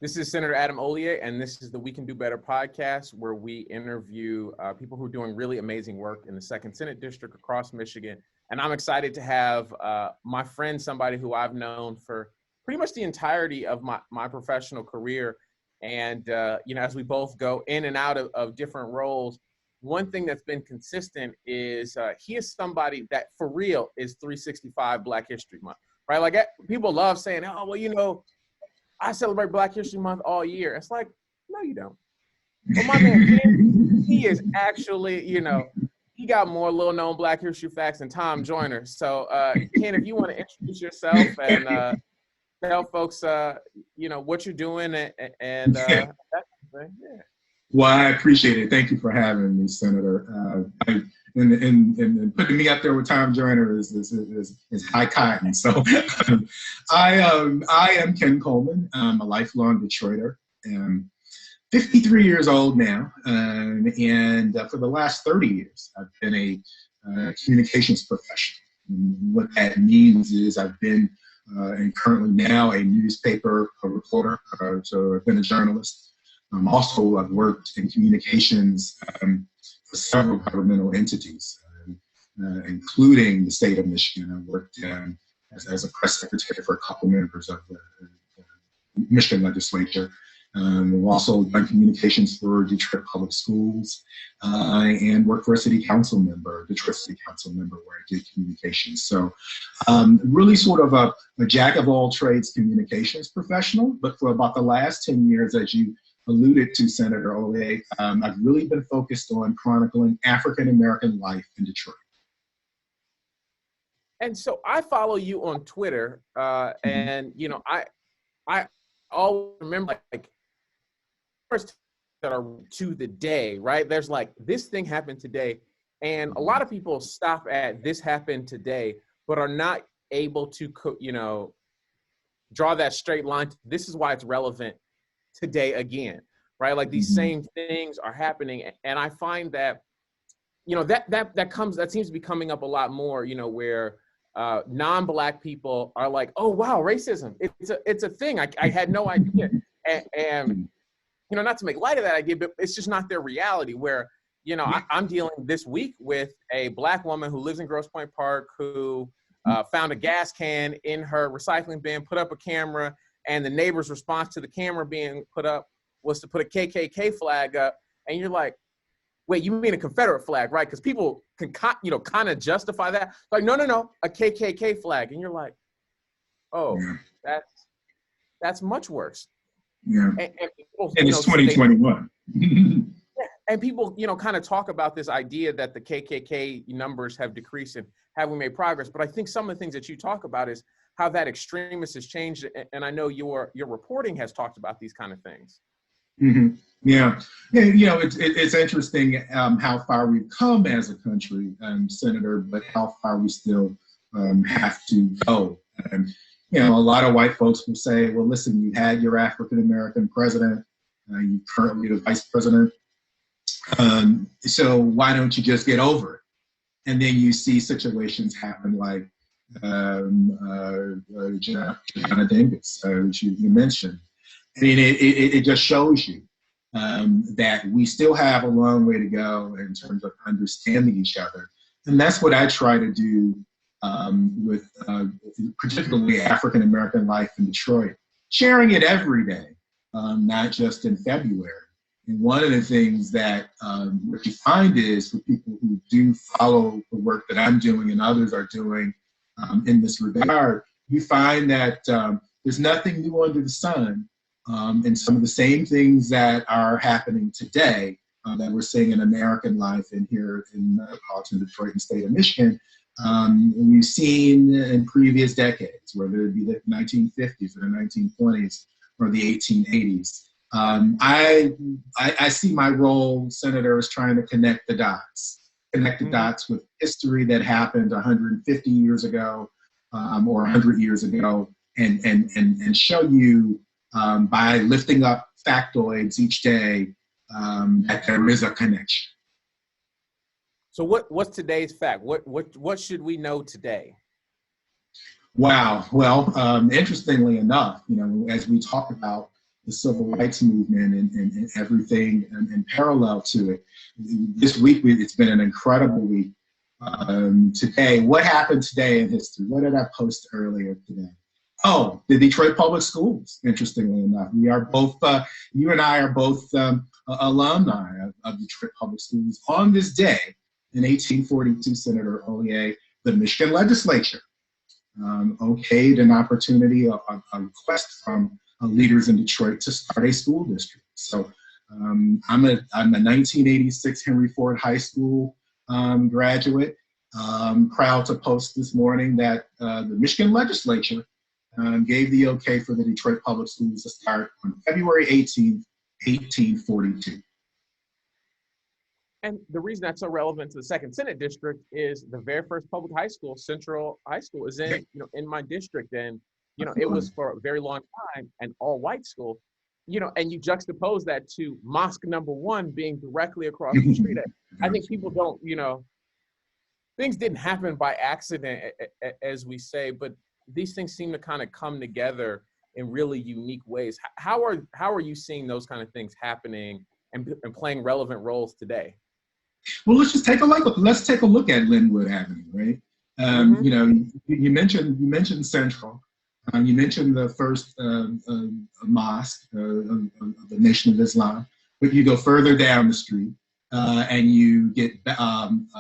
This is Senator Adam Hollier, and this is the We Can Do Better podcast, where we interview people who are doing really amazing work in the 2nd Senate District across Michigan. And I'm excited to have my friend, somebody who I've known for pretty much the entirety of my professional career. And, as we both go in and out of different roles, one thing that's been consistent is he is somebody that for real is 365 Black History Month, right? Like people love saying, oh, well, I celebrate Black History Month all year. It's like, no, you don't. But my man, Ken, he is actually, he got more little known Black History facts than Tom Joyner. So, Ken, if you want to introduce yourself and tell folks, what you're doing and that thing, yeah. Well, I appreciate it. Thank you for having me, Senator. And putting me up there with Tom Joyner is high cotton. So I am Ken Coleman. I'm a lifelong Detroiter. I'm 53 years old now. And for the last 30 years, I've been a communications professional. And what that means is I've been and currently now a newspaper reporter. So I've been a journalist. Also, I've worked in communications for several governmental entities, including the state of Michigan. I worked as a press secretary for a couple members of the Michigan legislature. I've also done communications for Detroit Public Schools and worked for a Detroit City Council member, where I did communications. So really sort of a jack of all trades communications professional, but for about the last 10 years, as you alluded to, Senator Hollier, I've really been focused on chronicling African-American life in Detroit. And so I follow you on Twitter, and, I always remember, like, first that are to the day, right? There's like, this thing happened today. And a lot of people stop at this happened today, but are not able to, draw that straight line. This is why it's relevant today again, right? Like these same things are happening. And I find that, that seems to be coming up a lot more, where non-Black people are like, oh, wow, racism. It's a thing. I had no idea. And not to make light of that idea, but it's just not their reality where, I'm dealing this week with a Black woman who lives in Grosse Pointe Park who found a gas can in her recycling bin, put up a camera, and the neighbor's response to the camera being put up was to put a KKK flag up. And you're like, wait, you mean a Confederate flag, right? Because people can, kind of justify that. Like, no, a KKK flag. And you're like, oh, that's much worse. Yeah. And people, it's 2021. And people, kind of talk about this idea that the KKK numbers have decreased and have we made progress. But I think some of the things that you talk about is how that extremist has changed. And I know your reporting has talked about these kind of things. Mm-hmm. Yeah. It's interesting how far we've come as a country, Senator, but how far we still have to go. And, a lot of white folks will say, well, listen, you had your African-American president, you currently the vice president. So why don't you just get over it? And then you see situations happen like Jana Dingus, which you mentioned. I mean, it just shows you that we still have a long way to go in terms of understanding each other. And that's what I try to do with particularly African-American life in Detroit, sharing it every day, not just in February. And one of the things that what you find is for people who do follow the work that I'm doing and others are doing in this regard, you find that there's nothing new under the sun. And some of the same things that are happening today that we're seeing in American life and here in metropolitan Detroit and state of Michigan, we've seen in previous decades, whether it be the 1950s or the 1920s or the 1880s. I see my role, Senator, as trying to connect the dots with history that happened 150 years ago or 100 years ago, and show you by lifting up factoids each day that there is a connection. So what's today's fact? What should we know today? Wow. Well, interestingly enough, as we talk about the civil rights movement and everything and parallel to it. This week, it's been an incredible week. Today, what happened today in history? What did I post earlier today? Oh, the Detroit Public Schools, interestingly enough. We are both, you and I are both alumni of Detroit Public Schools. On this day, in 1842, Senator Hollier, the Michigan legislature, okayed an opportunity, a request from leaders in Detroit to start a school district. So I'm a 1986 Henry Ford High School graduate. Proud to post this morning that the Michigan legislature gave the okay for the Detroit Public Schools to start on February 18th, 1842. And the reason that's so relevant to the Second Senate District is the very first public high school, Central High School, is in in my district, and it was for a very long time an all-white school, and you juxtapose that to Mosque Number 1 being directly across the street. I think people don't, things didn't happen by accident, as we say, but these things seem to kind of come together in really unique ways. How are you seeing those kind of things happening and playing relevant roles today? Well, let's just take a look. Let's take a look at Linwood Avenue, right? You mentioned Central. You mentioned the first mosque of the Nation of Islam, but you go further down the street and you get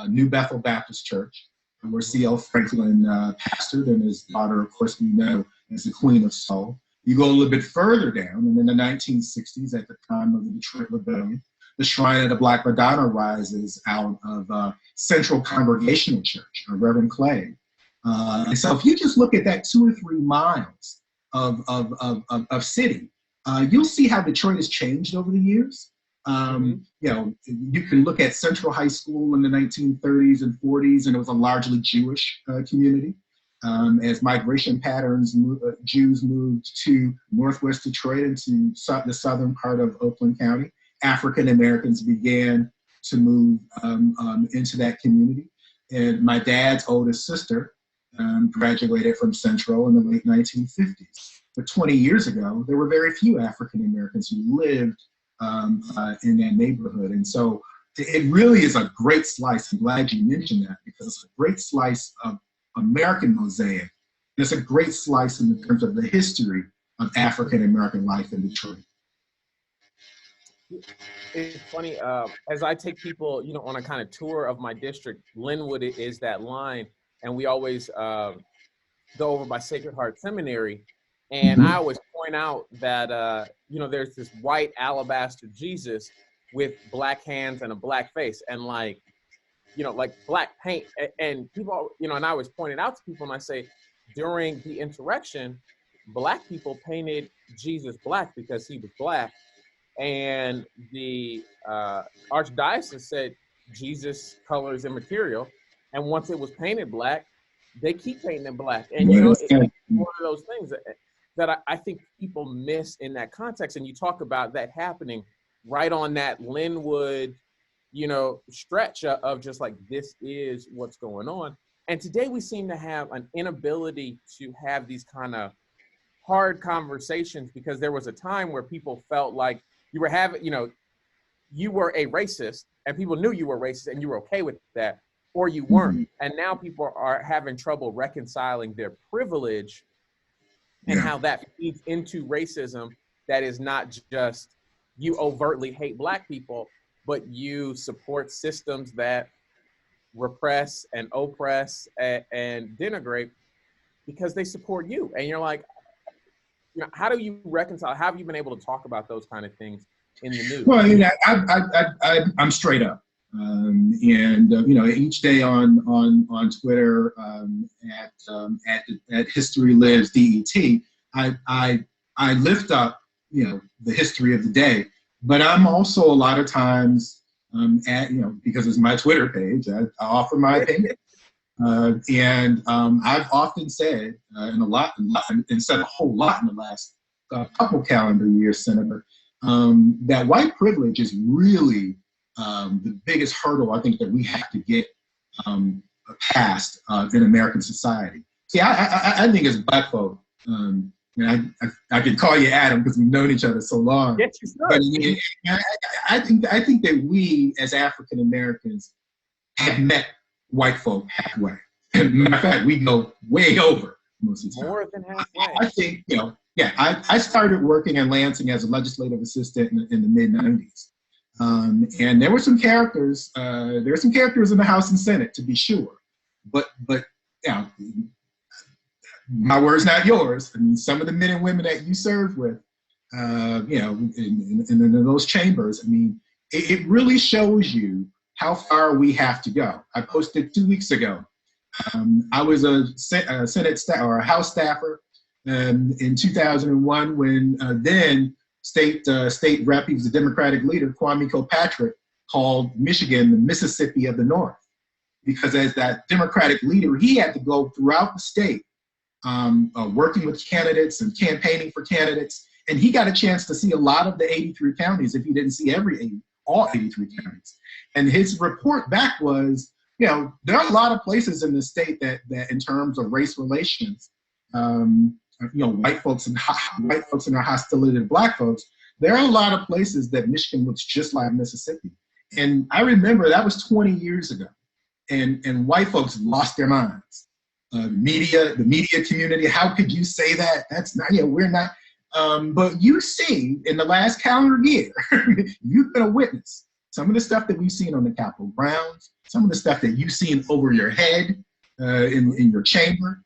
New Bethel Baptist Church, where C.L. Franklin pastored, and his daughter, of course, we know as the Queen of Soul. You go a little bit further down, and in the 1960s, at the time of the Detroit Rebellion, the Shrine of the Black Madonna rises out of Central Congregational Church, Reverend Clay. And so if you just look at that 2 or 3 miles of city, you'll see how Detroit has changed over the years. You can look at Central High School in the 1930s and 40s, and it was a largely Jewish community. As migration patterns, Jews moved to Northwest Detroit and to the southern part of Oakland County. African Americans began to move into that community. And my dad's oldest sister graduated from Central in the late 1950s. But 20 years ago, there were very few African Americans who lived in that neighborhood. And so it really is a great slice. I'm glad you mentioned that, because it's a great slice of American mosaic. And it's a great slice in terms of the history of African American life in Detroit. It's funny, as I take people, on a kind of tour of my district, Linwood is that line, and we always go over by Sacred Heart Seminary, and I always point out that, there's this white alabaster Jesus with black hands and a black face, and like black paint, and people, and I always point it out to people, and I say, during the insurrection, black people painted Jesus black because he was black. And the archdiocese said Jesus color is immaterial, and once it was painted black, they keep painting it black. And it's one of those things that I think people miss in that context. And you talk about that happening right on that Linwood, stretch of just like, this is what's going on. And today we seem to have an inability to have these kind of hard conversations, because there was a time where people felt like you were having, you were a racist and people knew you were racist and you were okay with that, or you weren't. And now people are having trouble reconciling their privilege and how that feeds into racism. That is not just you overtly hate black people, but you support systems that repress and oppress and denigrate because they support you. And you're like, how do you reconcile? How have you been able to talk about those kind of things in the news? Well, I'm straight up, and each day on Twitter at History Lives DET, I lift up the history of the day, but I'm also a lot of times because it's my Twitter page, I offer my opinion. And I've often said, and said a whole lot in the last couple calendar years, Senator, that white privilege is really the biggest hurdle I think that we have to get past in American society. See, I think as black folk, I can call you Adam because we've known each other so long. Yes, you should. But I think that we as African Americans have met white folk halfway. Matter of fact, we go way over most of the time. More than halfway. I think, I started working in Lansing as a legislative assistant in the mid-90s. And there were some characters, in the House and Senate, to be sure. But my words, not yours. I mean, some of the men and women that you served with, in those chambers, I mean, it really shows you how far we have to go. I posted 2 weeks ago. I was a Senate staff or a House staffer in 2001 when then state rep, he was a Democratic leader, Kwame Kilpatrick, called Michigan the Mississippi of the North. Because as that Democratic leader, he had to go throughout the state working with candidates and campaigning for candidates. And he got a chance to see a lot of the 83 counties if he didn't see all 83 counties. And his report back was, there are a lot of places in the state that in terms of race relations, white folks and their hostility to black folks, there are a lot of places that Michigan looks just like Mississippi. And I remember that was 20 years ago. And white folks lost their minds. The media community, how could you say that? That's not, we're not. But you see, in the last calendar year, you've been a witness. Some of the stuff that we've seen on the Capitol grounds, some of the stuff that you've seen over your head in your chamber,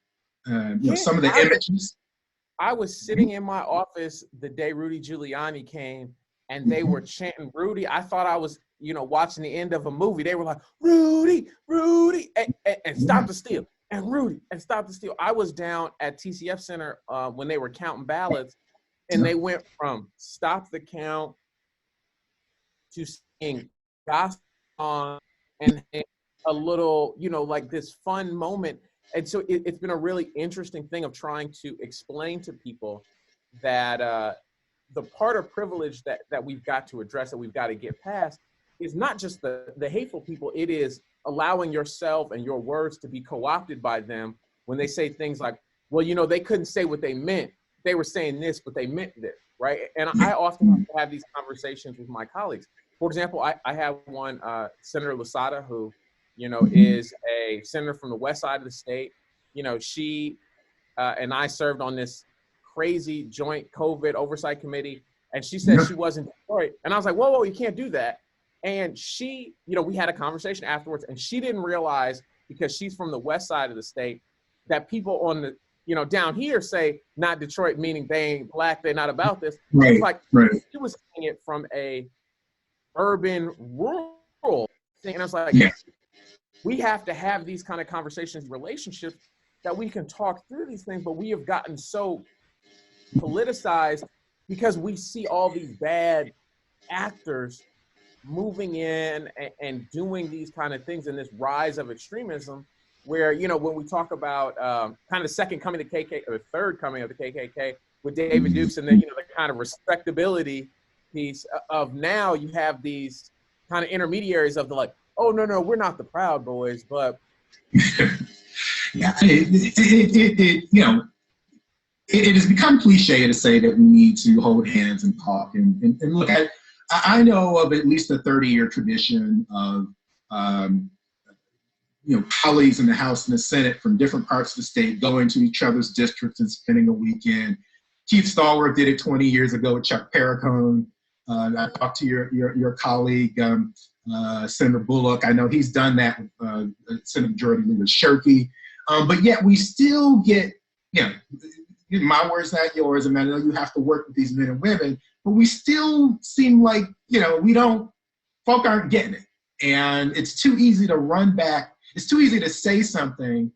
some of the images. I was sitting in my office the day Rudy Giuliani came, and they were chanting Rudy. I thought I was, watching the end of a movie. They were like, Rudy, Rudy, and stop the steal, and Rudy, and stop the steal. I was down at TCF Center when they were counting ballots, and they went from stop the count to sing gospel song and a little, like this fun moment. And so it's been a really interesting thing of trying to explain to people that the part of privilege that we've got to address, that we've got to get past, is not just the hateful people. It is allowing yourself and your words to be co-opted by them when they say things like, well, they couldn't say what they meant. They were saying this, but they meant this, right? And I often have these conversations with my colleagues. For example, I have one, Senator Lasada, who, is a senator from the west side of the state. She and I served on this crazy joint COVID oversight committee, and she said she wasn't Detroit. And I was like, whoa, you can't do that. And she, we had a conversation afterwards, and she didn't realize, because she's from the west side of the state, that people on the, down here say not Detroit, meaning they ain't black, they're not about this. Right, it's like, right. she was saying it from a urban, rural thing. And I was like, we have to have these kind of conversations, relationships, that we can talk through these things, but we have gotten so politicized because we see all these bad actors moving in and doing these kind of things, and this rise of extremism where, when we talk about kind of the second coming of the KKK, or the third coming of the KKK with David Dukes, and then, the kind of respectability piece of now you have these kind of intermediaries of the like, oh, no, we're not the Proud Boys, but. It has become cliche to say that we need to hold hands and talk. And look, I know of at least a 30-year tradition of, colleagues in the House and the Senate from different parts of the state going to each other's districts and spending a weekend. Keith Stallworth did it 20 years ago with Chuck Perricone. I talked to your colleague, Senator Bullock. I know he's done that with Senate Majority Leader Shirkey. But yet we still get, my words, not yours, and I know you have to work with these men and women, but we still seem like, folk aren't getting it. And it's too easy to run back. It's too easy to say something,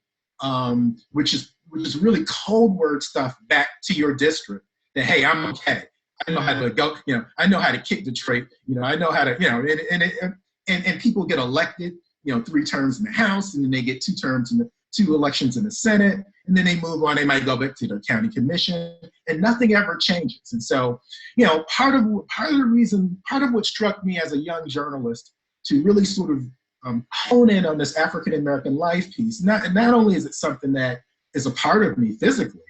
which is really cold word stuff back to your district that, hey, I'm okay. I know how to go, I know how to kick Detroit, I know how to, and people get elected, 3 terms in the House, and then they get 2 elections in the Senate, and then they move on. They might go back to their county commission, and nothing ever changes. And so, part of what struck me as a young journalist to really sort of hone in on this African American life piece. Not only is it something that is a part of me physically,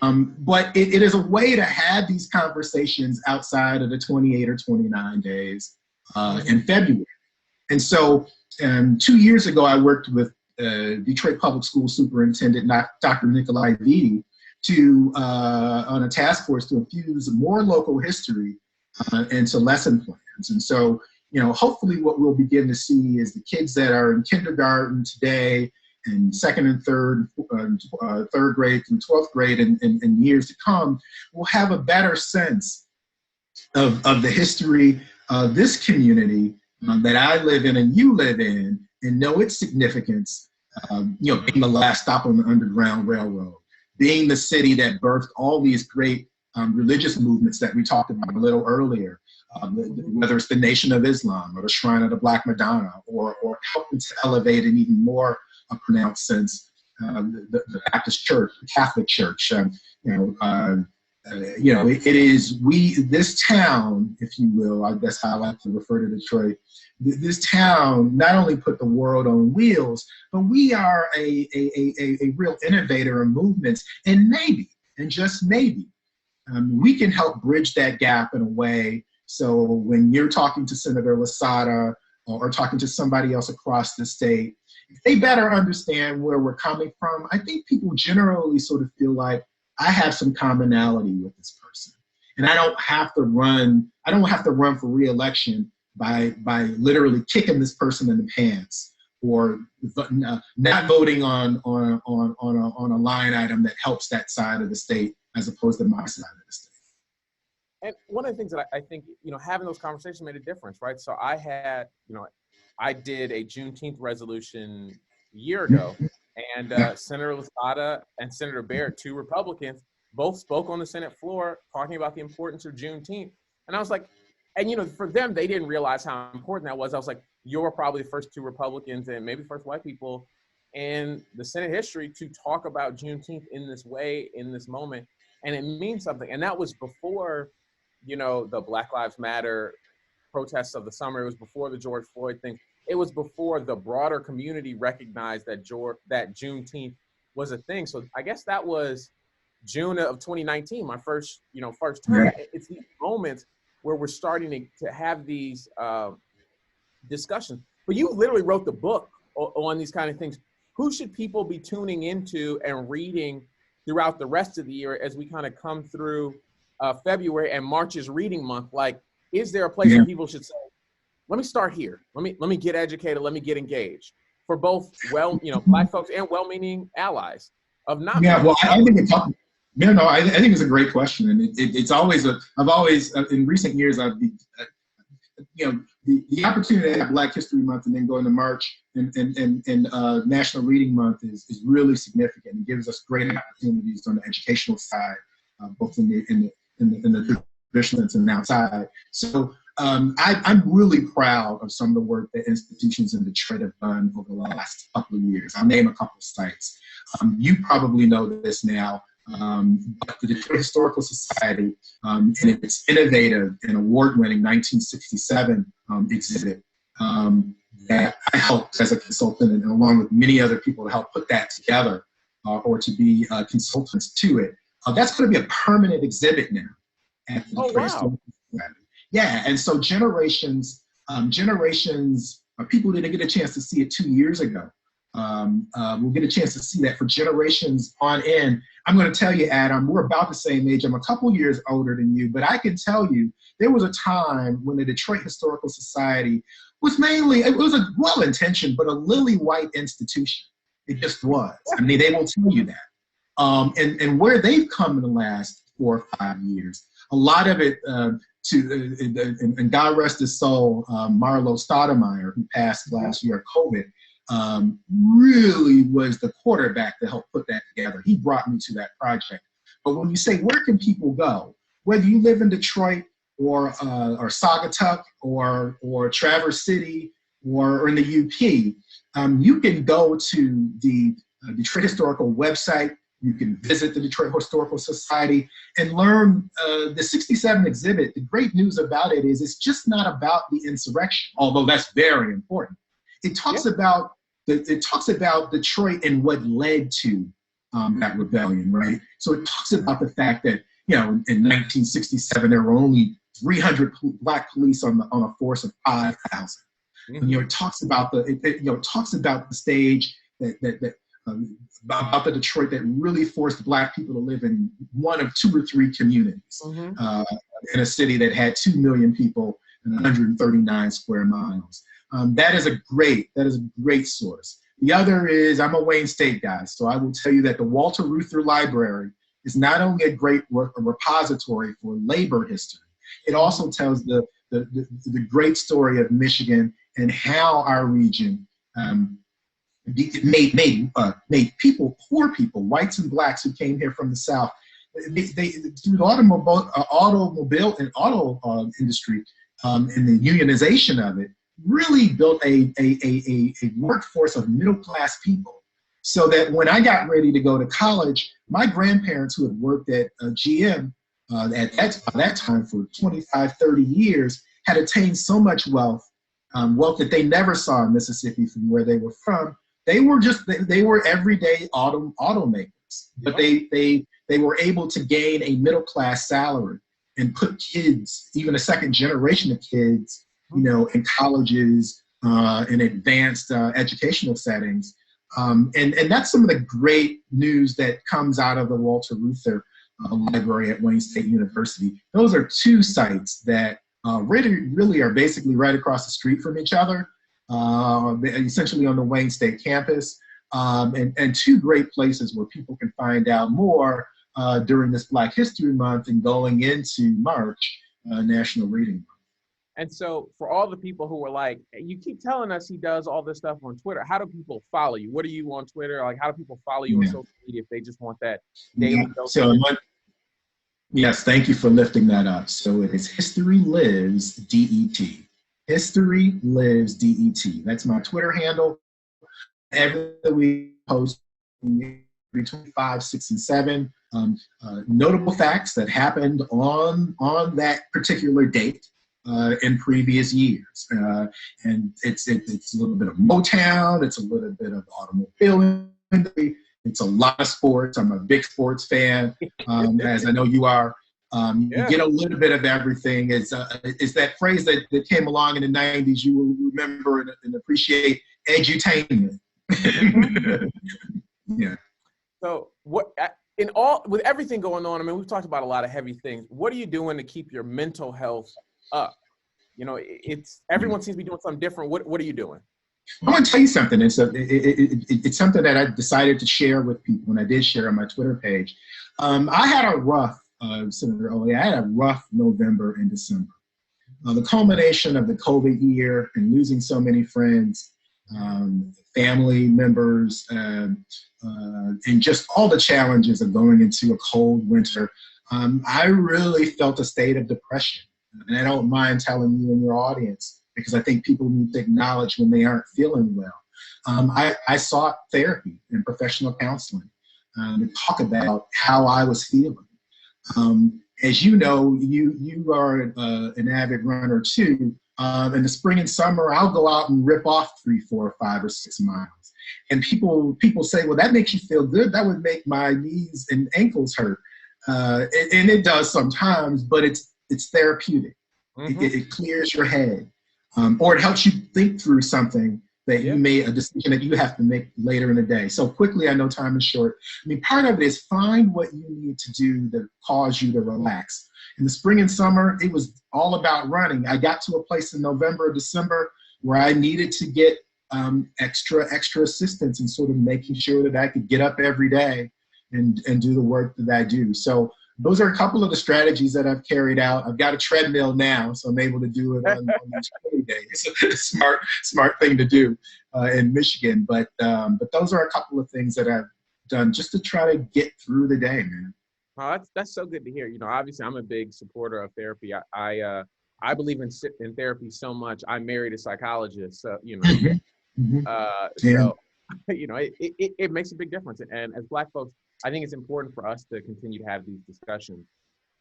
But it is a way to have these conversations outside of the 28 or 29 days in February. And so 2 years ago, I worked with Detroit Public School Superintendent Dr. Nikolai Vitti on a task force to infuse more local history into lesson plans. And so, hopefully what we'll begin to see is the kids that are in kindergarten today and second and third grade through 12th grade in years to come will have a better sense of the history of this community that I live in and you live in, and know its significance, being the last stop on the Underground Railroad, being the city that birthed all these great religious movements that we talked about a little earlier, whether it's the Nation of Islam or the Shrine of the Black Madonna, or helping to elevate in even more a pronounced sense the Baptist Church, the Catholic Church. It is this town, if you will, that's how I like to refer to Detroit. This town not only put the world on wheels, but we are a real innovator in movements, and maybe, and just maybe, we can help bridge that gap in a way so when you're talking to Senator Lasada or talking to somebody else across the state, they better understand where we're coming from. I think people generally sort of feel like I have some commonality with this person, and I don't have to run for re-election by literally kicking this person in the pants or not voting on a line item that helps that side of the state as opposed to my side of the state. And one of the things that I think, having those conversations made a difference, right? So I had, I did a Juneteenth resolution a year ago, and Senator Lasada and Senator Baird, two Republicans, both spoke on the Senate floor talking about the importance of Juneteenth. And I was like, and for them, they didn't realize how important that was. I was like, you're probably the first two Republicans and maybe first white people in the Senate history to talk about Juneteenth in this way, in this moment. And it means something. And that was before, the Black Lives Matter protests of the summer. It was before the George Floyd thing. It was before the broader community recognized that Juneteenth was a thing. So I guess that was June of 2019, my first term. Yeah. It's these moments where we're starting to have these discussions. But you literally wrote the book on these kind of things. Who should people be tuning into and reading throughout the rest of the year as we kind of come through February, and March is reading month? Like, is there a place where people should say, let me start here. Let me get educated. Let me get engaged, for both Black folks and well-meaning allies of not. Yeah, well, I think I think it's a great question, and it's always I've always in recent years the opportunity to have Black History Month and then go into March and National Reading Month is really significant. It gives us great opportunities on the educational side, both in the traditional and outside. So I'm really proud of some of the work that institutions in Detroit have done over the last couple of years. I'll name a couple of sites. You probably know this now. But the Detroit Historical Society, in its innovative and award-winning 1967 exhibit that I helped as a consultant, and along with many other people to help put that together or to be consultants to it. That's going to be a permanent exhibit now at the Detroit Historical Society. Yeah, and so generations of people didn't get a chance to see it 2 years ago. We'll get a chance to see that for generations on end. I'm going to tell you, Adam, we're about the same age. I'm a couple years older than you, but I can tell you there was a time when the Detroit Historical Society was it was a well-intentioned, but a lily white institution. It just was. I mean, they will tell you that. And where they've come in the last 4 or 5 years, a lot of it and God rest his soul, Marlo Stoudemire, who passed last year of COVID, really was the quarterback to help put that together. He brought me to that project. But when you say, where can people go? Whether you live in Detroit or Saugatuck or Traverse City or in the UP, you can go to the Detroit Historical website. You can visit the Detroit Historical Society and learn the 67 exhibit. The great news about it is it's just not about the insurrection, although that's very important. It talks about Detroit and what led to that rebellion, right? So it talks about the fact that, you know, in 1967, there were only 300 black police on a force of 5,000. And, you know, it talks about it talks about the stage about the Detroit that really forced black people to live in one of 2 or 3 communities in a city that had 2 million people and 139 square miles. That is a great source. The other is, I'm a Wayne State guy, so I will tell you that the Walter Reuther Library is not only a great repository for labor history, it also tells the great story of Michigan and how our region made people, poor people, whites and blacks who came here from the South, they through the automobile and auto industry and the unionization of it, really built a workforce of middle-class people. So that when I got ready to go to college, my grandparents who had worked at GM at that time for 25, 30 years had attained so much wealth that they never saw in Mississippi from where they were from. They were everyday automakers, but they were able to gain a middle-class salary and put kids, even a second generation of kids, you know, in colleges, in advanced educational settings. And that's some of the great news that comes out of the Walter Reuther Library at Wayne State University. Those are 2 sites that really are basically right across the street from each other, essentially on the Wayne State campus, and 2 great places where people can find out more during this Black History Month and going into March, National Reading Month. And so for all the people who were like, you keep telling us he does all this stuff on Twitter, how do people follow you? What are you on Twitter? Like, how do people follow you on social media if they just want that daily dose? Yes, thank you for lifting that up. So it is History Lives DET. History Lives DET. That's my Twitter handle. Every week post between 5, 6, and 7 notable facts that happened on that particular date in previous years. And it's a little bit of Motown, it's a little bit of automobile industry, it's a lot of sports. I'm a big sports fan, as I know you are. You get a little bit of everything. It's that phrase that came along in the 90s, you will remember and appreciate, edutainment. Yeah. So what, with everything going on, I mean, we've talked about a lot of heavy things. What are you doing to keep your mental health up? You know, everyone seems to be doing something different. What are you doing? I want to tell you something. It's something that I decided to share with people, and I did share on my Twitter page. I had a rough, Senator Hollier, I had a rough November and December. The culmination of the COVID year and losing so many friends, family members, and just all the challenges of going into a cold winter, I really felt a state of depression. And I don't mind telling you and your audience, because I think people need to acknowledge when they aren't feeling well. I sought therapy and professional counseling to talk about how I was feeling. As you know, you are an avid runner too. In the spring and summer, I'll go out and rip off 3, 4, 5, or 6 miles. And people say, well, that makes you feel good. That would make my knees and ankles hurt. And it does sometimes, but it's therapeutic. Mm-hmm. It clears your head. Or it helps you think through something that you made, a decision that you have to make later in the day. So quickly, I know time is short. I mean, part of it is find what you need to do that cause you to relax. In the spring and summer, it was all about running. I got to a place in November or December where I needed to get extra assistance in sort of making sure that I could get up every day and do the work that I do. So those are a couple of the strategies that I've carried out. I've got a treadmill now, so I'm able to do it on these rainy days. It's a smart thing to do in Michigan. But those are a couple of things that I've done just to try to get through the day, man. Oh, that's so good to hear. You know, obviously, I'm a big supporter of therapy. I believe in therapy so much. I married a psychologist, so you know, so you know, it makes a big difference. And as Black folks, I think it's important for us to continue to have these discussions.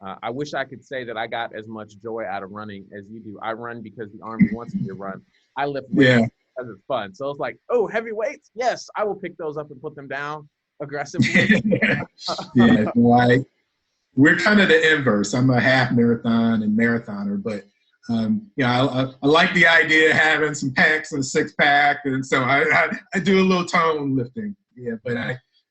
I wish I could say that I got as much joy out of running as you do. I run because the Army wants me to run. I lift weights because it's fun. So it's like, oh, heavy weights? Yes, I will pick those up and put them down. aggressively. Yeah, like we're kind of the inverse. I'm a half marathon and marathoner, but I like the idea of having some packs and a six pack, and so I do a little tone lifting. Yeah,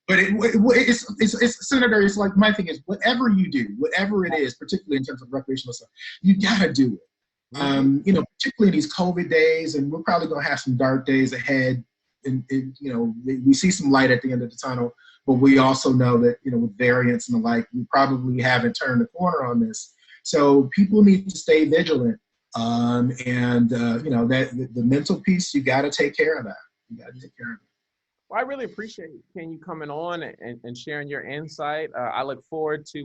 it's Senator. It's like my thing is whatever you do, whatever it is, particularly in terms of recreational stuff, you gotta do it. Particularly in these COVID days, and we're probably gonna have some dark days ahead. And we see some light at the end of the tunnel, but we also know that with variants and the like, we probably haven't turned the corner on this. So people need to stay vigilant, that the mental piece, you got to take care of that. You got to take care of it. Well, I really appreciate you coming on and sharing your insight. I look forward to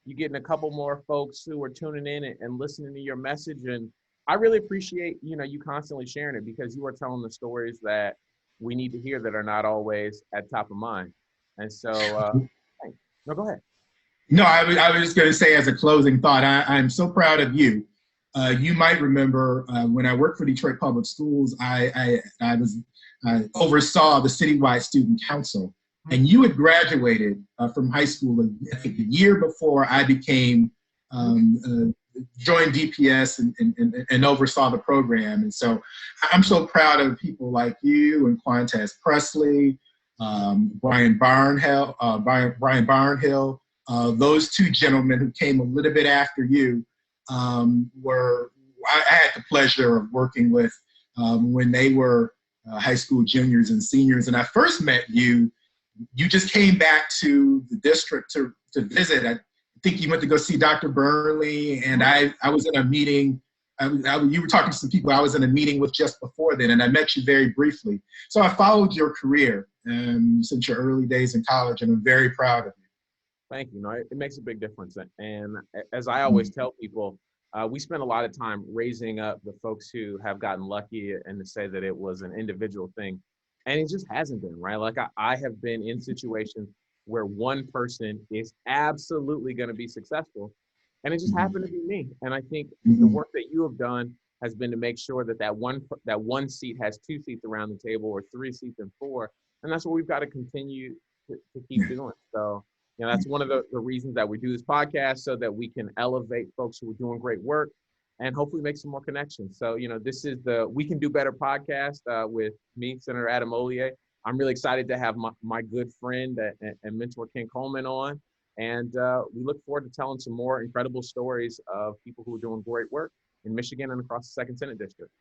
you getting a couple more folks who are tuning in and listening to your message. And I really appreciate, you constantly sharing it, because you are telling the stories that we need to hear that are not always at top of mind. And so, no, go ahead. No, I was just going to say as a closing thought, I'm so proud of you. You might remember when I worked for Detroit Public Schools, I oversaw the citywide student council, and you had graduated from high school I think a year before I became joined DPS and oversaw the program. And so I'm so proud of people like you and Quantez Presley, Brian Barnhill, those two gentlemen who came a little bit after you I had the pleasure of working with when they were high school juniors and seniors. And I first met you just came back to the district to visit. I think you went to go see Dr. Burnley, and I was in a meeting. You were talking to some people I was in a meeting with just before then, and I met you very briefly. So I followed your career since your early days in college, and I'm very proud of you. Thank you. No, it makes a big difference. And as I always tell people, we spend a lot of time raising up the folks who have gotten lucky, and to say that it was an individual thing. And it just hasn't been, right? Like I have been in situations where one person is absolutely going to be successful, and it just happened to be me. And I think the work that you have done has been to make sure that one seat has two seats around the table, or three seats and four. And that's what we've got to continue to keep doing. So, that's one of the reasons that we do this podcast, so that we can elevate folks who are doing great work and hopefully make some more connections. So, this is the We Can Do Better podcast with me, Senator Adam Hollier. I'm really excited to have my good friend and mentor, Ken Coleman, on. And we look forward to telling some more incredible stories of people who are doing great work in Michigan and across the 2nd Senate District.